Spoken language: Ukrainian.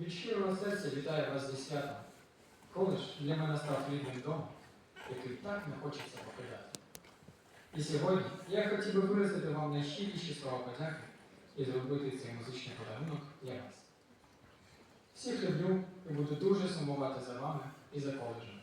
Від щирого серця вітаю вас зі святом. Коледж для мене став рідним домом, який так не хочеться покидати. І сьогодні я хотів би виразити вам найщиріші слова подяки і зробити цей музичний подарунок для вас. Всіх люблю і буду дуже сумувати за вами і за коледжем.